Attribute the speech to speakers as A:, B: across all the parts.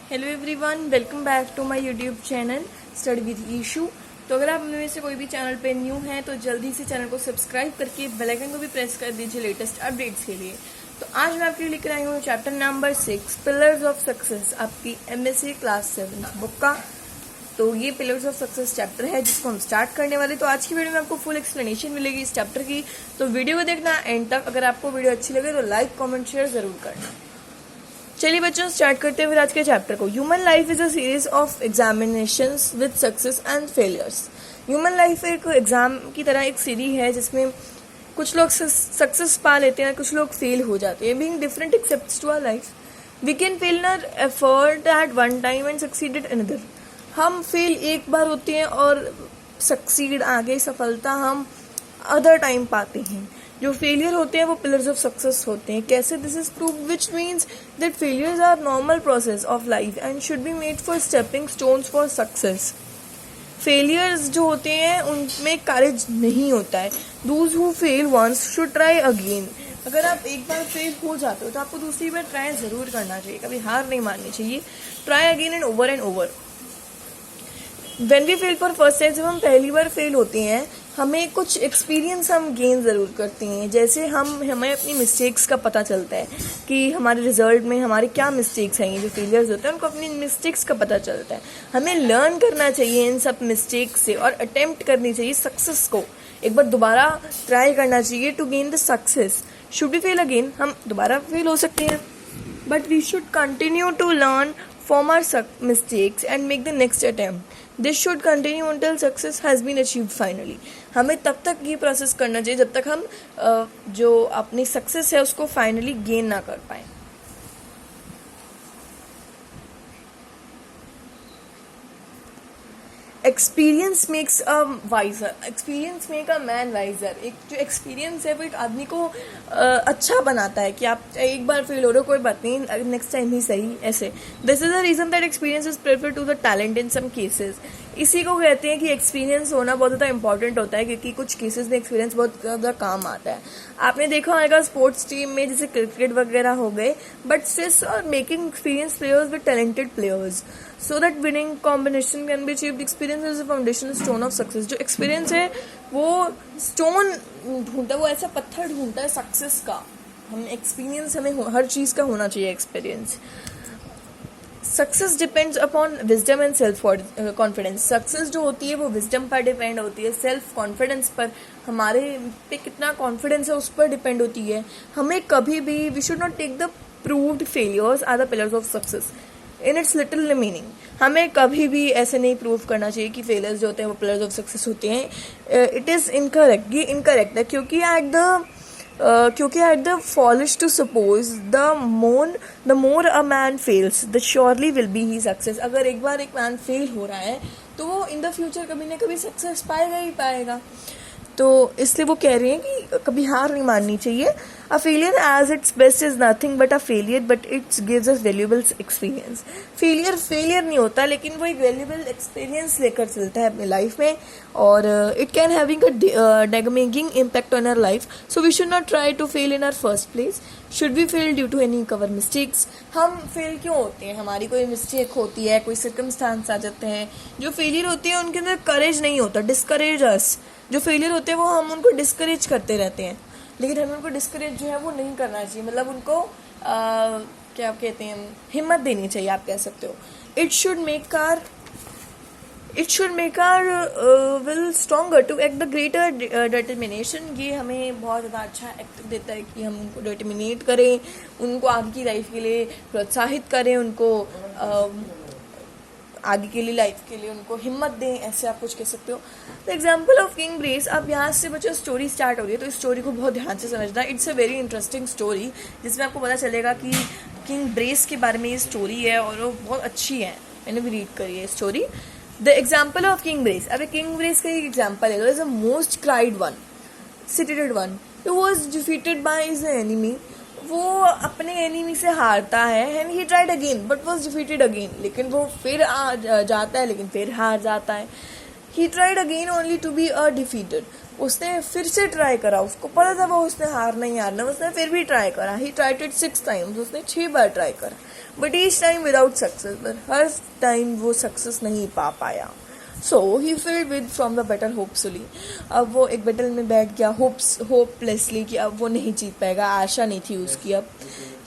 A: Hello everyone, welcome back to my YouTube channel study with Ishu. तो अगर आप में से कोई भी चैनल पे न्यू हैं तो जल्दी से चैनल को सब्सक्राइब करके बेल आइकन को भी प्रेस कर दीजिए लेटेस्ट अपडेट्स के लिए। तो आज मैं आपके लिए लेकर आई हूँ chapter number 6 pillars of success, आपकी एमएससी क्लास 7 बुक का। तो ये पिलर्स ऑफ सक्सेस चैप्टर है जिसको हम स्टार्ट करने वाले। तो आज की वीडियो में आपको फुल एक्सप्लेनेशन मिलेगी इस चैप्टर की, तो वीडियो को देखना एंड तक। अगर आपको वीडियो अच्छी लगे तो लाइक कमेंट शेयर जरूर करना। चलिए बच्चों, स्टार्ट करते हुए आज के चैप्टर को। Human life is a series of examinations with success and failures. Human life एक एग्जाम की तरह एक सीरीज है जिसमें कुछ लोग सक्सेस पा लेते हैं, कुछ लोग फेल हो जाते हैं। Being different accepts to our life, we can fail in our effort at one time and succeed at another. हम फेल एक बार होते हैं और सक्सीड आगे सफलता हम अदर टाइम पाते हैं। जो फेलियर होते हैं वो पिलर्स ऑफ सक्सेस होते हैं। कैसे? This is prove which means that failures are normal process of life and should be made for stepping stones for success. Failures जो होते हैं उनमें करेज नहीं होता है। Those who fail once should try again. अगर आप एक बार फेल हो जाते हो तो आपको दूसरी बार ट्राई जरूर करना चाहिए, कभी हार नहीं माननी चाहिए। Try again and over. When we fail for first time, जब हम पहली बार फेल होते हैं हमें कुछ एक्सपीरियंस हम गेन ज़रूर करते हैं। जैसे हमें अपनी मिस्टेक्स का पता चलता है कि हमारे रिजल्ट में हमारे क्या मिस्टेक्स हैं। ये जो फेलियर्स होते हैं उनको अपनी मिस्टेक्स का पता चलता है। हमें लर्न करना चाहिए इन सब मिस्टेक्स से और अटेम्प्ट करनी चाहिए सक्सेस को। एक बार दोबारा ट्राई करना चाहिए to gain the success. Should we fail again, हम दोबारा फेल हो सकते हैं, but we should continue to learn from our mistakes and make the next attempt. This should continue until success has been achieved finally. हमें तब तक ये प्रोसेस करना चाहिए जब तक हम जो अपनी सक्सेस है उसको फाइनली गेन ना कर पाए। Experience makes a wiser, experience make a man wiser. एक जो एक्सपीरियंस है वो एक आदमी को अच्छा बनाता है कि आप एक बार फेल हो रहे हो, कोई बात नहीं, नेक्स्ट टाइम ही सही, ऐसे। This is the reason that experience is prefer to the talent in some cases. इसी को कहते हैं कि एक्सपीरियंस होना बहुत ज़्यादा इंपॉर्टेंट होता है क्योंकि कुछ केसेस में एक्सपीरियंस बहुत ज़्यादा काम आता है। आपने देखा होगा स्पोर्ट्स टीम में जैसे क्रिकेट वगैरह हो गए, बट स्ट्रेस और making experience players with talented players so that winning combination can be achieved. Experience is a foundational stone of success. जो experience है वो स्टोन ढूंढता है, वो ऐसा पत्थर ढूंढता है सक्सेस का। हम एक्सपीरियंस, हमें हर चीज़ का होना चाहिए experience. Success depends upon wisdom and self confidence. Success जो होती है वो विजडम पर डिपेंड होती है, सेल्फ कॉन्फिडेंस पर, हमारे पे कितना कॉन्फिडेंस है उस पर डिपेंड होती है। हमें कभी भी we should not take the proved failures are the pillars of success in its little meaning. हमें कभी भी ऐसे नहीं प्रूव करना चाहिए कि फेलियर्स जो होते हैं वो पिलर्स ऑफ सक्सेस होते हैं। इट इज़ इनकरेक्ट, ये इनकरेक्ट है क्योंकि at the foolish to suppose the more a man fails the surely will be he success. अगर एक बार एक मैन फेल हो रहा है तो वो इन द फ्यूचर कभी ना कभी सक्सेस पाएगा ही पाएगा। तो इसलिए वो कह रहे हैं कि कभी हार नहीं माननी चाहिए। A failure as its best is nothing but a failure, but its gives us valuable experience. Failure नहीं होता लेकिन वो एक वैल्यूएबल एक्सपीरियंस लेकर चलता है अपनी लाइफ में, और it can having a damaging impact on our life. So we should not try to fail in our first place. Should be fail due to any cover mistakes. हम fail क्यों होते हैं? हमारी कोई मिस्टेक होती है, कोई सर्कमस्टांस आ जाते हैं। जो फेलियर होते हैं उनके अंदर करेज नहीं होता, डिस्करेज अस। जो फेलियर होते हैं वो हम उनको डिस्करेज करते रहते हैं, लेकिन हमें उनको डिस्करेज जो है वो नहीं करना चाहिए। मतलब उनको क्या कहते हैं, हिम्मत देनी चाहिए, आप कह सकते हो। It should make our will stronger to act the greater determination. ये हमें बहुत ज़्यादा अच्छा एक्ट देता है कि हम उनको डिटर्मिनेट करें, उनको आगे की लाइफ के लिए प्रोत्साहित करें, उनको आगे के लिए लाइफ के लिए उनको हिम्मत दें, ऐसे आप कुछ कह सकते हो। The example of king brace. अब यहाँ से बच्चों स्टोरी स्टार्ट हो रही है तो इस स्टोरी को बहुत ध्यान से समझना। It's a very interesting story जिसमें आपको पता चलेगा कि किंग ब्रेस के बारे में ये स्टोरी है और वो बहुत अच्छी है। मैंने भी रीड करी है story. The example of king brace. अब किंग ब्रेस का एक एग्जाम्पल है, is a most cried one, seated one, who was defeated by his enemy. वो अपने एनिमी से हारता है and he tried again but was defeated again. लेकिन वो फिर जाता है लेकिन फिर हार जाता है। He tried again only to be a defeated. उसने फिर से ट्राई करा, उसको पता था वो उसने हारना ही हारना, उसने फिर भी ट्राई करा। ही ट्राइड इट 6 times, उसने 6 बार ट्राई करा but each time without success, but हर टाइम वो सक्सेस नहीं पा पाया. So he filled with from the better hopefully. अब वो एक बैटल में बैठ गया होपलेसली कि अब वो नहीं जीत पाएगा, आशा नहीं थी उसकी. अब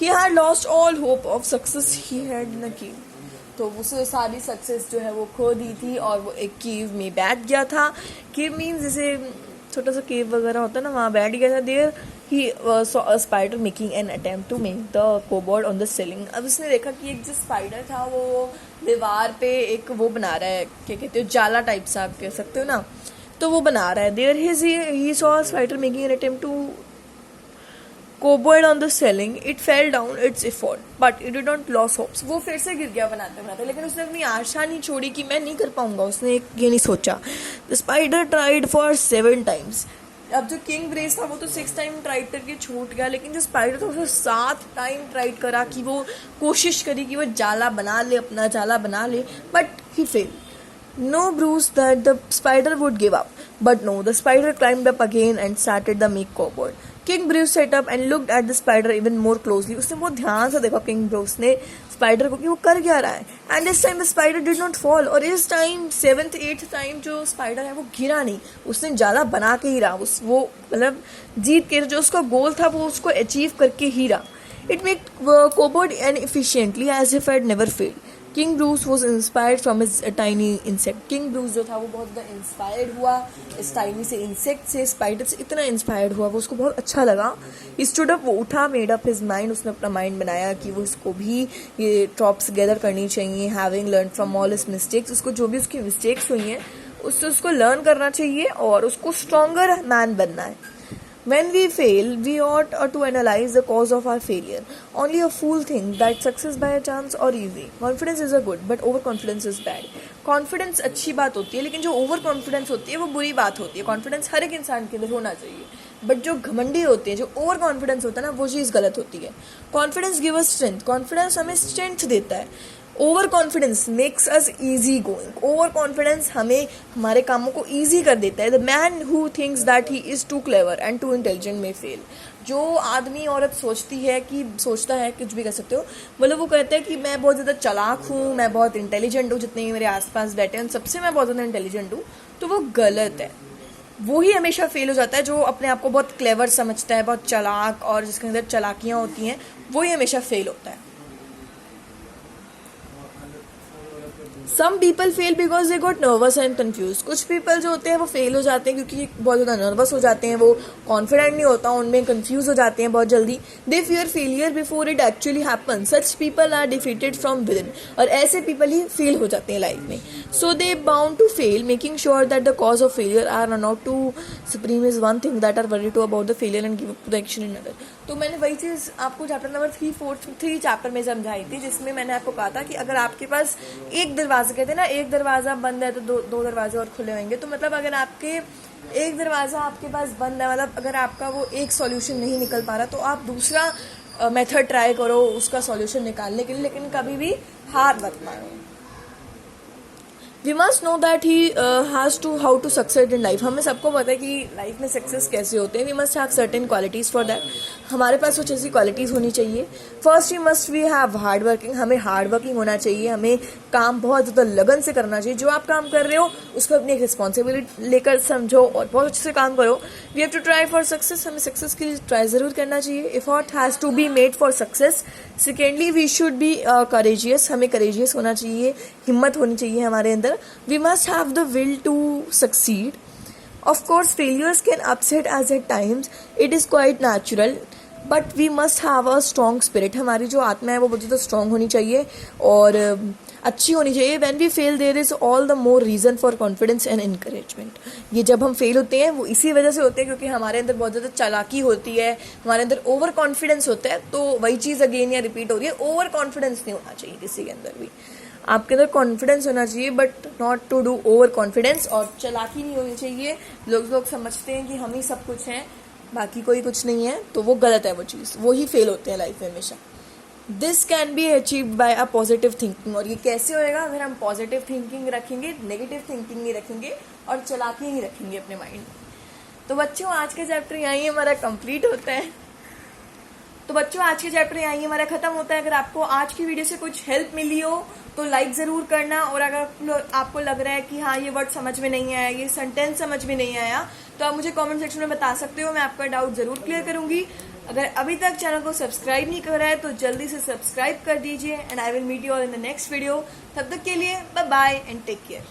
A: he had lost all hope of success he had न की. तो उसे सारी सक्सेस जो है वो खो दी थी और वो एक कीव में बैठ गया था. कीव मीन्स जैसे छोटा सा केव वगैरह होता है ना, वहाँ बैठ गया था. There he saw a spider making an attempt to make the cobweb on the ceiling. अब उसने देखा कि एक जो स्पाइडर था वो दीवार पे एक वो बना रहा है, क्या कहते हो, जाला टाइप सा आप कह सकते हो ना, तो वो बना रहा है. There he saw a spider making an attempt to cobweb on the ceiling. It fell down its effort but it did not lose hopes. वो फिर से गिर गया बनाते बनाते, लेकिन उसने अपनी आशा नहीं छोड़ी कि मैं नहीं कर पाऊंगा. उसने ये नहीं सोचा. The spider tried for 7 times. अब जो किंग ब्रेस था वो तो 6 टाइम ट्राइड करके छूट गया, लेकिन जो स्पाइडर था उसने 7 टाइम ट्राइड करा कि वो कोशिश करी कि वो जाला बना ले, अपना जाला बना ले, but he fail. No Bruce that the spider would give up. But no, the spider climbed up again and started the make cupboard. King Bruce sat up and looked at the spider even more closely. उसने बहुत ध्यान से देखा King Bruce ने spider को कि वो कर क्या रहा है. And this time the spider did not fall. और इस टाइम 7th 8th टाइम जो स्पाइडर है वो गिरा नहीं, उसने जाला बना के ही रहा. वो मतलब जीत के जो उसका गोल था वो उसको अचीव करके ही रहा. It made cupboard and efficiently as if it never failed. King Bruce was inspired from his tiny insect. King Bruce जो था वो बहुत ज़्यादा इंस्पायर्ड हुआ इस टाइनी से इंसेक्ट से, स्पाइडर से इतना इंस्पायर्ड हुआ, वो उसको बहुत अच्छा लगा. स्टूड अप, वो उठा, मेड अप हिज माइंड, उसने अपना माइंड बनाया कि वो उसको भी ये ट्रॉप्स गैदर करनी चाहिए. Having learn from all his mistakes, उसको जो भी उसकी मिस्टेक्स हुई हैं उससे उसको लर्न करना चाहिए और उसको स्ट्रॉन्गर मैन बनना है. When we fail, we ought to analyze the cause of our failure. Only a fool thinks that success by a chance or easy. Confidence is a good, but overconfidence is bad. Confidence अच्छी बात होती है, लेकिन जो over confidence होती है वो बुरी बात होती है. कॉन्फिडेंस हर एक इंसान के अंदर होना चाहिए, बट जो घमंडी होते हैं, जो ओवर कॉन्फिडेंस होता है ना, वो चीज़ गलत होती है. Confidence give us strength. Confidence हमें स्ट्रेंथ देता है. Over confidence makes us easy going. Over confidence हमें हमारे कामों को ईजी कर देता है. The man who thinks that he is too clever and too intelligent में फेल. जो आदमी औरत सोचता है कुछ भी कर सकते हो, मतलब वो कहता है कि मैं बहुत ज़्यादा चालाक हूँ, मैं बहुत इंटेलिजेंट हूँ, जितने मेरे आसपास बैठे हैं सबसे मैं बहुत ज़्यादा इंटेलिजेंट हूँ, तो वो गलत है. वो ही हमेशा फेल हो जाता है जो अपने आप को बहुत क्लेवर समझता है, बहुत चालाक, और जिसके अंदर चालाकियाँ होती हैं वही हमेशा फेल होता है. Some people fail because they got nervous and confuse. कुछ पीपल जो होते हैं वो फेल हो जाते हैं क्योंकि बहुत ज़्यादा नर्वस हो जाते हैं, वो कॉन्फिडेंट नहीं होता, उनमें कन्फ्यूज हो जाते हैं बहुत जल्दी. They fear failure before it actually happen. Such people are defeated from within. और ऐसे पीपल ही फेल हो जाते हैं लाइफ में. So they bound to fail, making sure that the cause of failure are not to supreme is one thing that are worry to about the failure and give up the action in other. तो मैंने वही चीज़ आपको chapter number 3 chapter में समझाई थी, जिसमें मैंने आपको कहा था कि अगर आपके पास एक दरवाजा, कहते हैं ना एक दरवाजा बंद है तो दो दरवाजे और खुले होंगे. तो मतलब अगर आपके एक दरवाजा आपके पास बंद है, मतलब अगर आपका वो एक सॉल्यूशन नहीं निकल पा रहा, तो आप दूसरा मेथड ट्राई करो उसका सॉल्यूशन निकालने के लिए, लेकिन कभी भी हार मत मानो. We must know that he has to how to succeed in life. हमें सबको पता है कि लाइफ में सक्सेस कैसे होते हैं. We must have certain qualities for that. हमारे पास कुछ ऐसी क्वालिटीज़ होनी चाहिए. First we must we have hard working. हमें हार्ड वर्किंग होना चाहिए, हमें काम बहुत ज़्यादा लगन से करना चाहिए. जो आप काम कर रहे हो उसको अपनी एक रिस्पॉन्सिबिलिटी लेकर समझो और बहुत अच्छे से काम करो. We have to try for success. हमें सक्सेस के लिए ट्राई ज़रूर करना चाहिए. Effort has to be made for success. Secondly we should be courageous. हमें करेजियस होना चाहिए, हिम्मत होनी चाहिए हमारे अंदर. We must have the will to succeed. Of course, failures can upset us at times. It is quite natural. But we must have a strong spirit. हमारी जो आत्मा है वो बहुत ज़्यादा स्ट्रॉन्ग होनी चाहिए और अच्छी होनी चाहिए. When we fail, there is all the more reason for confidence and encouragement. ये जब हम फेल होते हैं वो इसी वजह से होते हैं क्योंकि हमारे अंदर बहुत ज़्यादा चालाकी होती है, हमारे अंदर ओवर कॉन्फिडेंस होता है. तो वही चीज़ अगेन या रिपीट हो रही है. ओवर कॉन्फिडेंस नहीं होना चाहिए किसी के अंदर भी. आपके अंदर कॉन्फिडेंस होना चाहिए but not to do over confidence. और चालाकी नहीं होनी चाहिए. लोग समझते हैं कि हम ही सब कुछ हैं, बाकी कोई कुछ नहीं है, तो वो गलत है. वो चीज़ वो ही फेल होते हैं लाइफ में हमेशा. This can be achieved by a positive thinking. और ये कैसे होएगा? अगर हम पॉजिटिव थिंकिंग रखेंगे, नेगेटिव थिंकिंग नहीं रखेंगे और चालाकी नहीं रखेंगे अपने माइंड में. तो बच्चों आज का चैप्टर यहीं हमारा कंप्लीट होता है. तो बच्चों आज के चैप्टर यहाँ ही हमारा खत्म होता है। अगर आपको आज की वीडियो से कुछ हेल्प मिली हो तो लाइक जरूर करना, और अगर आपको लग रहा है कि हाँ ये वर्ड समझ में नहीं आया, ये सेंटेंस समझ में नहीं आया, तो आप मुझे कमेंट सेक्शन में बता सकते हो, मैं आपका डाउट जरूर क्लियर करूंगी। अगर अभी तक चैनल को सब्सक्राइब नहीं करा है तो जल्दी से सब्सक्राइब कर दीजिए, and I will meet you all in the next video. तब तक के लिए bye bye and take care.